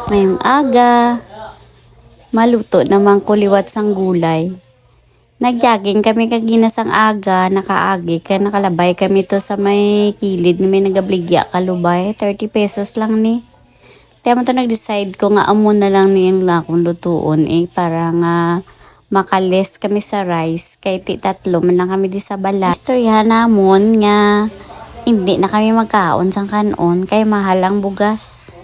Ngayong aga, maluto naman ko liwat sang gulay. Nag-jogging kami kagina sang aga, nakaagi, kaya nakalabay kami to sa may kilid na may nagabligya kalubay. 30 pesos lang ni. Kaya mo to nag-decide ko nga amo na lang niyang lakong lutuon para nga makalis kami sa rice. Kay tatlo man lang kami di sa bala. Istoryahan namon nga hindi na kami magkaon sang kanon kay mahal ang bugas.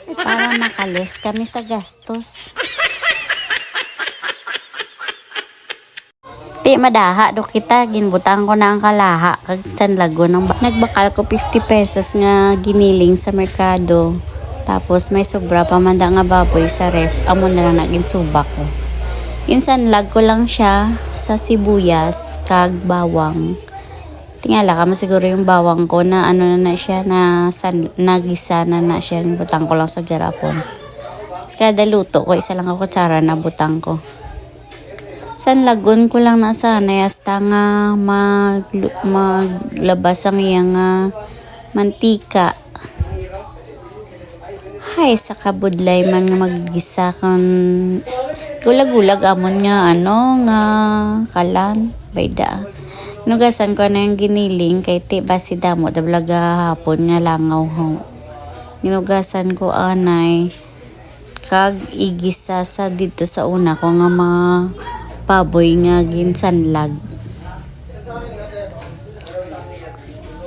Para makalis kami sa gastos. Di madaha do kita, ginbutang ko na ang kalaha kag sanlago ng nagbakal ko 50 pesos nga giniling sa merkado. Tapos may sobra pa man nga baboy sa ref, amo na lang naging subak ko. Insanlag ko lang siya sa sibuyas kag bawang. Tingala ka mo siguro yung bawang ko na ano na siya na nagisa na siya, butang ko lang sa garapon. Tapos kada luto ko, isa lang ako kutsara na butang ko. Sanlagon ko lang na sana hasta nga maglabas ang iyang mantika. Hay sa kabudlay man nga maggisa kon gulag-gulag amon nga nga kalan bayda. Nugasan ko na yung giniling kay basi damo dablaga hapon nga langaw ho. Ginugasan ko anay kag igisa sa dito sa una ko nga mga baboy nga ginsanlag.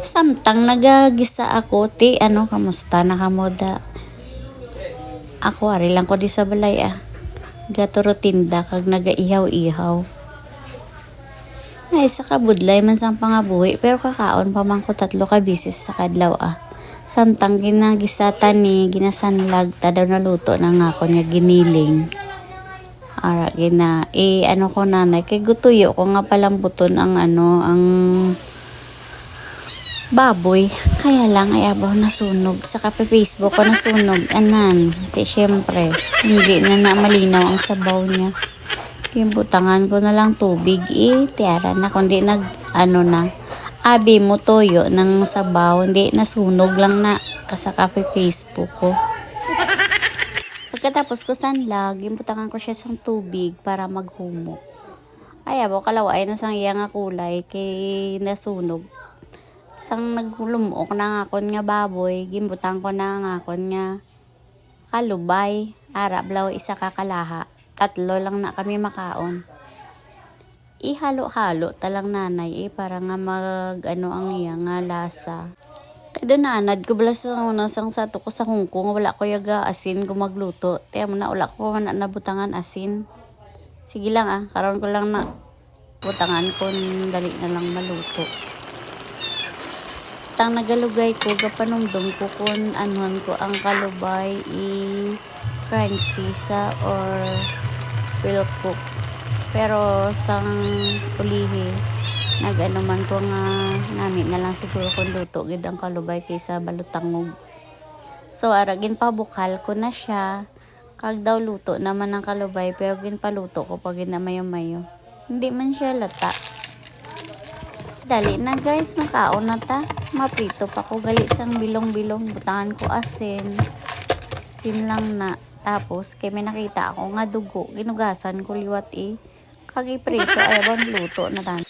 Samtang nagagisa ako kamusta na kamoda? Ako ari lang ko di sa balay gaturo tinda kag nagaihaw-ihaw. Ay, sa kabudlay man sang pangabuhi, pero kakaon pa man ko 3 ka bisis sa kadlaw Samtang ginagisatan ni ginasanlag, tadaw na luto na nga ako niya giniling. Ara, ko nanay, kay gutuyo ko nga palambuton ang baboy. Kaya lang, abaw nasunog. Sa Facebook ko nasunog, syempre, hindi na malinaw ang sabaw niya. Butangan ko na lang tubig tiara na kundi abi mo toyo ng sabaw, hindi nasunog lang na sa Facebook ko. Pagkatapos ko sanlag, butangan ko siya sa tubig para maghumok. Ay abo kalaway na sang iya nga kulay kay nasunog. Sang naglumok na nga kon nga baboy, gimbutang ko na nga kon nga kalubay, arablaw isa kakalaha. 3 lang na kami makaon. Ihalo-halo talang nanay para nga ang iya nga lasa. Kaya nanad ko bala sa sang sato ko sa hungkong, wala ko yaga asin ko magluto. Tiya mo na wala ko na nabutangan asin. Sige lang karon ko lang na butangan ko dali na lang maluto. Tang nagalugay ko gapanumdum ko kun anuhan ko ang kalubay crunchy sa or will cook. Pero sang pulihi man ko nga namin na lang siguro kung luto gid ang kalubay kaysa balutangog. So aragin pabukal ko na siya kag daw luto naman ang kalubay pero ginpaluto ko pag na mayo-mayo. Hindi man siya lata. Dali na guys, makaon na ta. Maprito pa ko gali sang bilong-bilong, butangan ko asin. Sin lang na. Tapos, kay may nakita ako nga dugo, ginugasan ko liwat kag iprito, ayabang luto na tan.